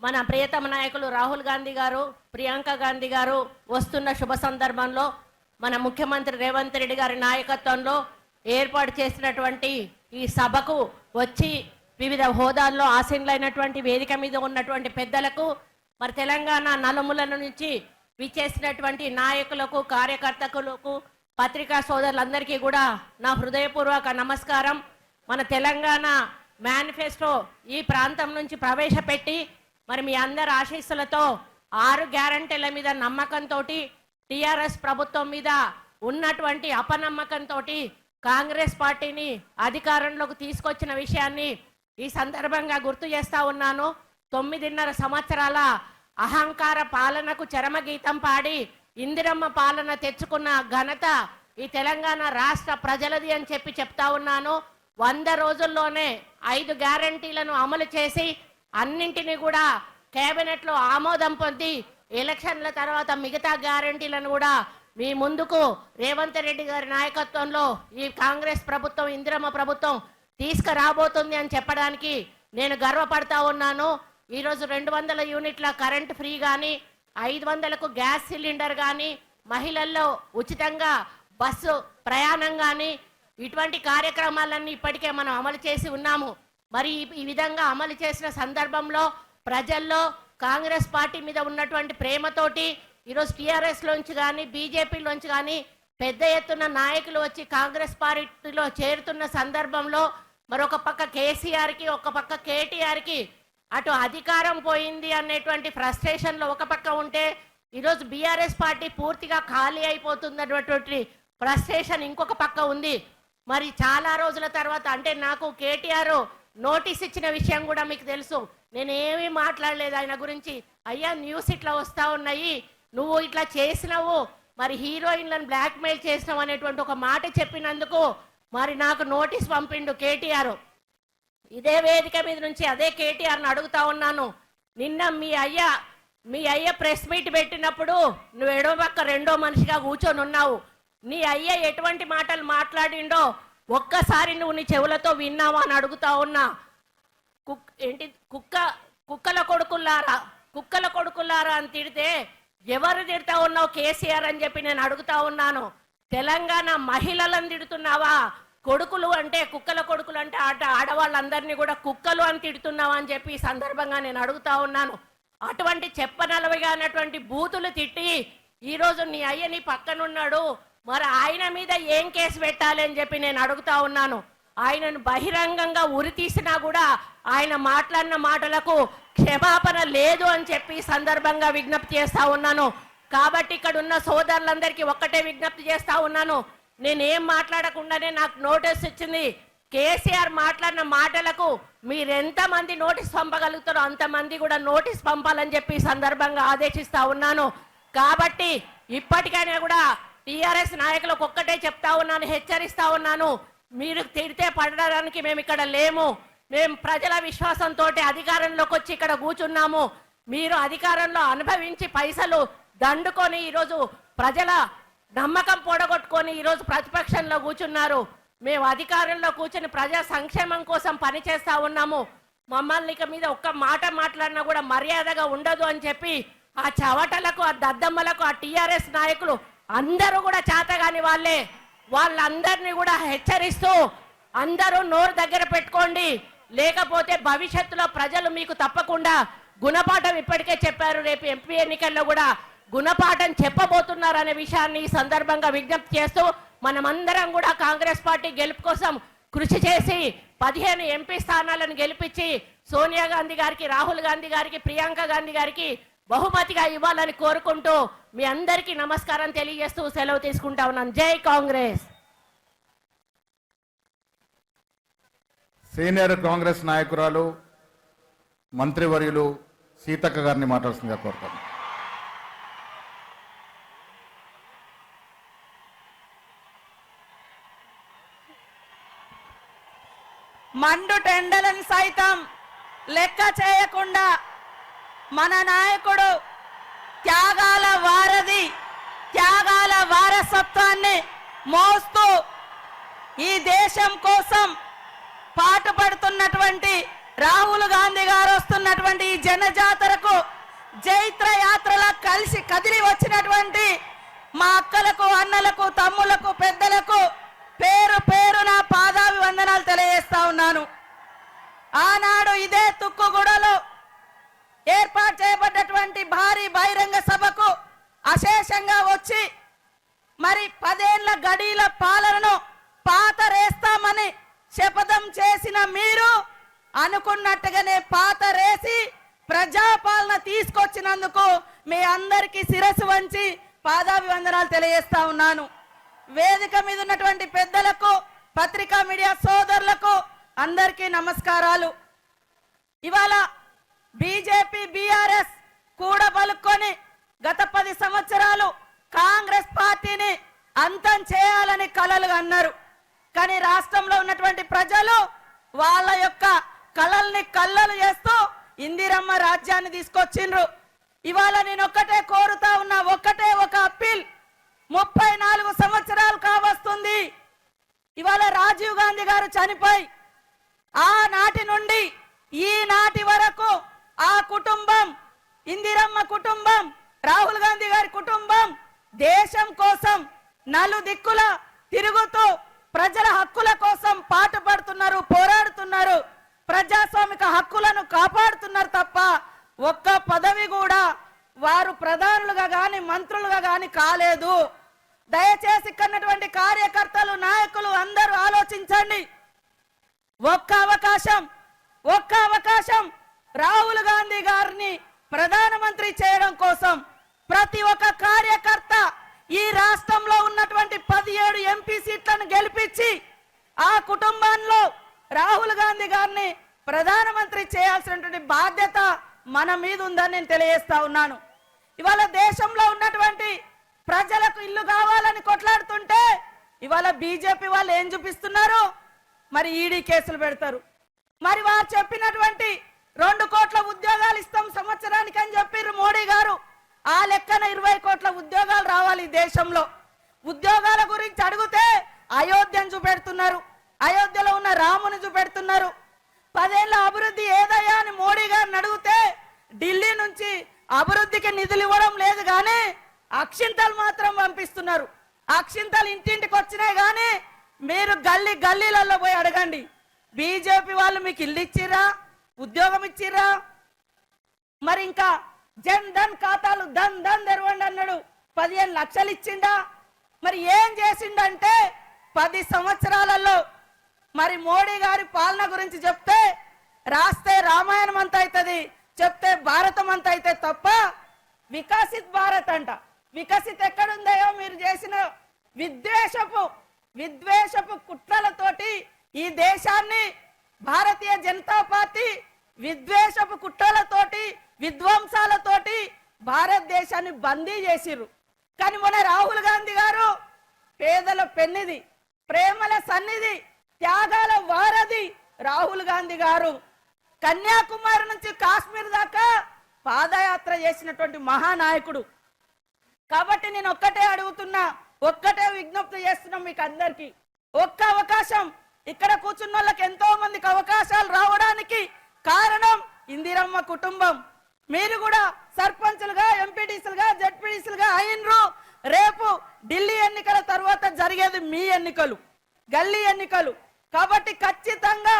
మన ప్రియతమ నాయకులు రాహుల్ గాంధీ గారు, ప్రియాంక గాంధీ గారు వస్తున్న శుభ సందర్భంలో మన ముఖ్యమంత్రి రేవంత్ రెడ్డి గారి నాయకత్వంలో ఏర్పాటు చేసినటువంటి ఈ సభకు వచ్చి వివిధ హోదాల్లో ఆసీనులైనటువంటి వేదిక మీద ఉన్నటువంటి పెద్దలకు, మరి తెలంగాణ నలుమూలల నుంచి విచ్చేసినటువంటి నాయకులకు, కార్యకర్తలకు, పత్రికా సోదరులందరికీ కూడా నా హృదయపూర్వక నమస్కారం. మన తెలంగాణ మేనిఫెస్టో ఈ ప్రాంతం నుంచి ప్రవేశపెట్టి మరి మీ అందరి ఆశీస్సులతో 6 గ్యారంటీల మీద నమ్మకంతో టీఆర్ఎస్ ప్రభుత్వం మీద ఉన్నటువంటి అపనమ్మకంతో కాంగ్రెస్ పార్టీని అధికారంలోకి తీసుకొచ్చిన విషయాన్ని ఈ సందర్భంగా గుర్తు చేస్తా ఉన్నాను. 9.5 సంవత్సరాల అహంకార పాలనకు చరమగీతం పాడి ఇందిరమ్మ పాలన తెచ్చుకున్న ఘనత ఈ తెలంగాణ రాష్ట్ర ప్రజలది అని చెప్తా ఉన్నాను. 100 రోజుల్లోనే 5 గ్యారంటీలను అమలు చేసి అన్నింటినీ కూడా కేబినెట్లో ఆమోదం పొంది ఎలక్షన్ల తర్వాత మిగతా గ్యారంటీలను కూడా మీ ముందుకు రేవంత్ రెడ్డి గారి నాయకత్వంలో ఈ కాంగ్రెస్ ప్రభుత్వం, ఇందిరమ్మ ప్రభుత్వం తీసుకురాబోతుంది అని చెప్పడానికి నేను గర్వపడతా ఉన్నాను. ఈరోజు 200 యూనిట్ల కరెంట్ ఫ్రీ కానీ, 500కు గ్యాస్ సిలిండర్ కానీ, మహిళల్లో ఉచితంగా బస్సు ప్రయాణం కానీ, ఇటువంటి కార్యక్రమాలన్నీ ఇప్పటికే మనం అమలు చేసి ఉన్నాము. మరి ఈ విధంగా అమలు చేసిన సందర్భంలో ప్రజల్లో కాంగ్రెస్ పార్టీ మీద ఉన్నటువంటి ప్రేమతోటి ఈరోజు టీఆర్ఎస్లోంచి కానీ, బీజేపీలోంచి కానీ పెద్ద ఎత్తున నాయకులు వచ్చి కాంగ్రెస్ పార్టీలో చేరుతున్న సందర్భంలో మరొక పక్క కేసీఆర్కి, ఒక పక్క కేటీఆర్కి అటు అధికారం పోయింది అనేటువంటి ఫ్రస్ట్రేషన్లో ఒక పక్క ఉంటే, ఈరోజు బీఆర్ఎస్ పార్టీ పూర్తిగా ఖాళీ అయిపోతున్నటువంటి ఫ్రస్ట్రేషన్ ఇంకొక పక్క ఉంది. మరి చాలా రోజుల తర్వాత, అంటే నాకు కేటీఆర్ నోటీస్ ఇచ్చిన విషయం కూడా మీకు తెలుసు. నేను ఏమీ మాట్లాడలేదు ఆయన గురించి. అయ్యా, న్యూస్ ఇట్లా వస్తూ ఉన్నాయి, నువ్వు ఇట్లా చేసినావు, మరి హీరోయిన్లను బ్లాక్మెయిల్ చేసినావు అనేటువంటి ఒక మాట చెప్పినందుకు మరి నాకు నోటీస్ పంపిండు కేటీఆర్. ఇదే వేదిక మీద నుంచి అదే కేటీఆర్ని అడుగుతా ఉన్నాను. నిన్న మీ అయ్య ప్రెస్ మీట్ పెట్టినప్పుడు నువ్వు ఎడో పక్క రెండో మనిషిగా కూర్చొని ఉన్నావు. నీ అయ్య ఎటువంటి మాటలు మాట్లాడిండో ఒక్కసారి నువ్వు నీ చెవులతో విన్నావా అని అడుగుతా ఉన్నా. కుక్కల కొడుకులారా అని తిడితే ఎవరు తిడతా ఉన్నావు కేసీఆర్ అని చెప్పి నేను అడుగుతా ఉన్నాను. తెలంగాణ మహిళలను తిడుతున్నావా? కొడుకులు అంటే, కుక్కల కొడుకులు అంటే ఆడవాళ్ళందరినీ కూడా కుక్కలు అని తిడుతున్నావా అని చెప్పి ఈ సందర్భంగా నేను అడుగుతా ఉన్నాను. అటువంటి చెప్పనలవిగా అన్నటువంటి బూతులు తిట్టి ఈరోజు నీ అయ్య నీ పక్కనున్నాడు, మరి ఆయన మీద ఏం కేసు పెట్టాలి అని చెప్పి నేను అడుగుతా ఉన్నాను. ఆయనను బహిరంగంగా ఉరి తీసినా కూడా ఆయన మాట్లాడిన మాటలకు క్షమాపణ లేదు అని చెప్పి సందర్భంగా విజ్ఞప్తి చేస్తా ఉన్నాను. కాబట్టి ఇక్కడ ఉన్న సోదరులందరికీ ఒక్కటే విజ్ఞప్తి చేస్తా ఉన్నాను. నేనేం మాట్లాడకుండానే నాకు నోటీస్ ఇచ్చింది. కేసీఆర్ మాట్లాడిన మాటలకు మీరెంతమంది నోటీస్ పంపగలుగుతారో అంతమంది కూడా నోటీస్ పంపాలని చెప్పి సందర్భంగా ఆదేశిస్తా ఉన్నాను. కాబట్టి ఇప్పటికైనా కూడా టీఆర్ఎస్ నాయకులకు ఒక్కటే చెప్తా ఉన్నాను, హెచ్చరిస్తా ఉన్నాను. మీరు తిడితే పడడానికి మేము ఇక్కడ లేము. మేము ప్రజల విశ్వాసంతో అధికారంలోకి వచ్చి ఇక్కడ కూర్చున్నాము. మీరు అధికారంలో అనుభవించి పైసలు దండుకొని ఈరోజు ప్రజల నమ్మకం పొడగొట్టుకొని ఈరోజు ప్రతిపక్షంలో కూర్చున్నారు. మేము అధికారంలో కూర్చుని ప్రజా సంక్షేమం కోసం పనిచేస్తా ఉన్నాము. మమ్మల్ని ఇక మీద ఒక్క మాట మాట్లాడినా కూడా మర్యాదగా ఉండదు అని చెప్పి ఆ చవటలకు, ఆ దద్దమ్మలకు, ఆ టీఆర్ఎస్ నాయకులు అందరూ కూడా చేతగాని వాళ్ళందరినీ కూడా హెచ్చరిస్తూ అందరూ నోరు దగ్గర పెట్టుకోండి, లేకపోతే భవిష్యత్తులో ప్రజలు మీకు తప్పకుండా గుణపాఠం ఇప్పటికే చెప్పారు. రేపు ఎంపీ ఎన్నికల్లో కూడా గుణపాఠం చెప్పబోతున్నారు అనే విషయాన్ని ఈ సందర్భంగా విజ్ఞప్తి చేస్తూ మనమందరం కూడా కాంగ్రెస్ పార్టీ గెలుపు కోసం కృషి చేసి 15 ఎంపీ స్థానాలను గెలిపించి సోనియా గాంధీ గారికి, రాహుల్ గాంధీ గారికి, ప్రియాంక గాంధీ గారికి బహుమతిగా ఇవ్వాలని కోరుకుంటూ మీ అందరికీ నమస్కారం తెలియజేస్తూ సెలవు తీసుకుంటా ఉన్నాను. జై కాంగ్రెస్. సీనియర్ కాంగ్రెస్ నాయకురాలు మంత్రివర్యులు సీతక్క గారిని మాట్లాడుతుందిగా కోరుతాను. మండు టెండలను సైతం లెక్క చేయకుండా మన నాయకుడు త్యాగాల వారధి, త్యాగాల వారసత్వాన్ని మోస్తూ ఈ దేశం కోసం పాటుపడుతున్నటువంటి రాహుల్ గాంధీ గారు వస్తున్నటువంటి ఈ జనజాతరకు జైత్ర యాత్రలా కలిసి కదిలి వచ్చినటువంటి మా అక్కలకు, అన్నలకు, తమ్ములకు, పెద్దలకు పేరు పేరు నా పాదాభివందనాలు తెలియజేస్తా ఉన్నాను. ఆనాడు ఇదే తుక్కుగూడలో ఏర్పాటు చేయబడ్డటువంటి భారీ బహిరంగ సభకు అశేషంగా వచ్చి మరి 10 ఏళ్ల గడీల పాలనను పాతరేస్తామని శపథం చేసిన మీరు అనుకున్నట్టుగానే పాతరేసి ప్రజాపాలన తీసుకొచ్చినందుకు మీ అందరికీ శిరస్సు వంచి పాదాభివందనాలు తెలియజేస్తా ఉన్నాను. వేదిక మీద ఉన్నటువంటి పెద్దలకు, పత్రికా మీడియా సోదరులకు అందరికీ నమస్కారాలు. ఇవాళ బీజేపీ బీఆర్ఎస్ కూడబలుక్కొని గత 10 సంవత్సరాలు కాంగ్రెస్ పార్టీని అంతం చేయాలని కలలు అన్నారు. కానీ రాష్ట్రంలో ఉన్నటువంటి ప్రజలు వాళ్ళ యొక్క కలల్ని కల్లలు చేస్తూ ఇందిరమ్మ రాజ్యాన్ని తీసుకొచ్చిండ్రు. ఇవాళ నేను ఒక్కటే కోరుతా ఉన్నా, ఒక్కటే ఒక అప్పీల్. 34 సంవత్సరాలు కావస్తుంది ఇవాళ రాజీవ్ గాంధీ గారు చనిపోయి. ఆనాటి నుండి ఈనాటి వరకు ఆ కుటుంబం, ఇందిరమ్మ కుటుంబం, రాహుల్ గాంధీ గారి కుటుంబం దేశం కోసం నలుదిక్కుల తిరుగుతూ ప్రజల హక్కుల కోసం పాటుపడుతున్నారు, పోరాడుతున్నారు, ప్రజాస్వామిక హక్కులను కాపాడుతున్నారు తప్ప ఒక్క పదవి కూడా వారు ప్రధానులుగా గాని మంత్రులుగా గాని కాలేదు. దయచేసి ఇక్కడున్నటువంటి కార్యకర్తలు, నాయకులు అందరూ ఆలోచించండి. ఒక్క అవకాశం రాహుల్ గాంధీ గారిని ప్రధానమంత్రి చేయడం కోసం ప్రతి ఒక్క కార్యకర్త ఈ రాష్ట్రంలో ఉన్నటువంటి 17 ఎంపీ సీట్లను గెలిపించి ఆ కుటుంబంలో రాహుల్ గాంధీ గారిని ప్రధానమంత్రి చేయాల్సినటువంటి బాధ్యత మన మీద ఉందని నేను తెలియజేస్తా ఉన్నాను. ఇవాళ దేశంలో ఉన్నటువంటి ప్రజలకు ఇల్లు కావాలని కొట్లాడుతుంటే ఇవాళ బీజేపీ వాళ్ళు ఏం చూపిస్తున్నారు? మరి ఈడీ కేసులు పెడతారు. మరి వారు చెప్పినటువంటి 2 కోట్ల ఉద్యోగాలు ఇస్తాం సంవత్సరానికి అని చెప్పారు మోడీ గారు. ఆ లెక్కన 20 కోట్ల ఉద్యోగాలు రావాలి దేశంలో. ఉద్యోగాల గురించి అడిగితే అయోధ్యను చూపెడుతున్నారు, అయోధ్యలో ఉన్న రాముని చూపెడుతున్నారు. 10 ఏళ్ల అభివృద్ధి ఏదయ్యా అని మోడీ గారిని అడిగితే ఢిల్లీ నుంచి అభివృద్ధికి నిధులు ఇవ్వడం లేదు కానీ అక్షింతలు మాత్రం పంపిస్తున్నారు. అక్షింతలు ఇంటింటికి వచ్చినాయి కానీ మీరు గల్లీలలో పోయి అడగండి, బీజేపీ వాళ్ళు మీకు ఇల్లు ఇచ్చిరా, ఉద్యోగం ఇచ్చిరా? మరి ఇంకా జన్ ధన్ ఖాతాలు ధన్ తెరవండి అన్నాడు, 15 లక్షలు ఇచ్చిండా? మరి ఏం చేసిండంటే 10 సంవత్సరాలలో మరి మోడీ గారి పాలన గురించి చెప్తే రాస్తే రామాయణం అంత అవుతుంది, చెప్తే భారతం అంత అయితే తప్ప వికసిత్ భారత్ అంట. వికసిత్ ఎక్కడుందయో మీరు చేసిన విద్వేషపు కుట్రలతోటి ఈ దేశాన్ని భారతీయ జనతా పార్టీ విద్వేషపు కుట్రలతోటి, విధ్వంసాలతోటి భారతదేశాన్ని బందీ చేసిర్రు. కానీ మన రాహుల్ గాంధీ గారు పేదల పెన్నిది, ప్రేమల సన్నిధి, త్యాగాల వారధి రాహుల్ గాంధీ గారు. కన్యాకుమారి నుంచి కాశ్మీర్ దాకా పాదయాత్ర చేసినటువంటి మహానాయకుడు. కాబట్టి నేను ఒక్కటే అడుగుతున్నా, ఒక్కటే విజ్ఞప్తి చేస్తున్నాం మీకు అందరికీ. ఒక్క అవకాశం, ఇక్కడ కూర్చున్న వాళ్ళకి ఎంతో మందికి అవకాశాలు రావడానికి కారణం ఇందిరమ్మ కుటుంబం. మీరు కూడా సర్పంచులుగా, ఎంపీటీసీలుగా, జడ్పీటీసీలుగా అయినరు. రేపు ఢిల్లీ ఎన్నికల తర్వాత జరిగేది మీ ఎన్నికలు, గల్లీ ఎన్నికలు. కాబట్టి ఖచ్చితంగా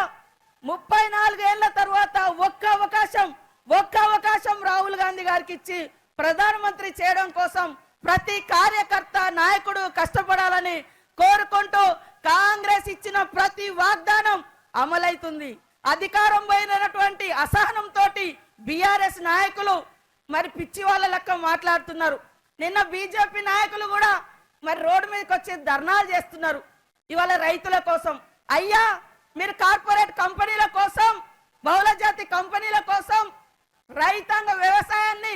34 ఏళ్ల తర్వాత ఒక్క అవకాశం రాహుల్ గాంధీ గారికి ఇచ్చి ప్రధానమంత్రి చేయడం కోసం ప్రతి కార్యకర్త, నాయకుడు కష్టపడాలని కోరుకుంటూ కాంగ్రెస్ ఇచ్చిన ప్రతి వాగ్దానం అమలైతుంది. అధికారం పోయినటువంటి అసహనంతో బీఆర్ఎస్ నాయకులు మరి పిచ్చి వాళ్ళ లెక్క మాట్లాడుతున్నారు. నిన్న బీజేపీ నాయకులు కూడా మరి రోడ్డు మీదకి వచ్చి ధర్నాలు చేస్తున్నారు ఇవాళ రైతుల కోసం. అయ్యా, మీరు కార్పొరేట్ కంపెనీల కోసం, బహుళజాతి కంపెనీల కోసం, రైతాంగ వ్యవసాయాన్ని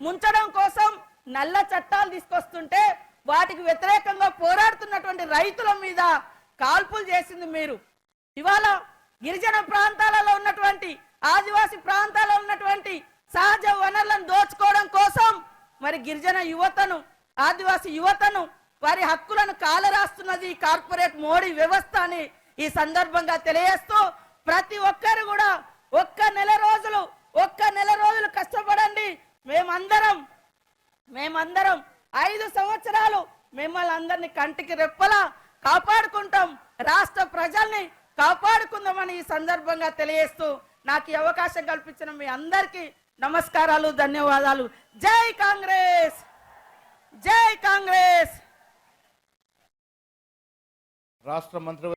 ముంచడం కోసం నల్ల చట్టాలు తీసుకొస్తుంటే వాటికి వ్యతిరేకంగా పోరాడుతున్నటువంటి రైతుల మీద కాల్పులు చేసింది మీరు. ఇవాళ గిరిజన ప్రాంతాలలో ఉన్నటువంటి, ఆదివాసి ప్రాంతాలలో ఉన్నటువంటి సహజ వనరులను దోచుకోవడం కోసం మరి గిరిజన యువతను, ఆదివాసి యువతను, వారి హక్కులను కాలరాస్తున్నది కార్పొరేట్ మోడీ వ్యవస్థ అని ఈ సందర్భంగా తెలియజేస్తూ ప్రతి ఒక్కరు కూడా ఒక్క నెల రోజులు కష్టపడండి. మేమందరం 5 సంవత్సరాలు మిమ్మల్ని అందరినీ కంటికి రెప్పలా కాపాడుకుంటాం, రాష్ట్ర ప్రజల్ని కాపాడుకుందామని ఈ సందర్భంగా తెలియజేస్తూ నాకు ఈ అవకాశం కల్పించిన మీ అందరికీ నమస్కారాలు, ధన్యవాదాలు. జై కాంగ్రెస్, జై కాంగ్రెస్. రాష్ట్ర మంత్రి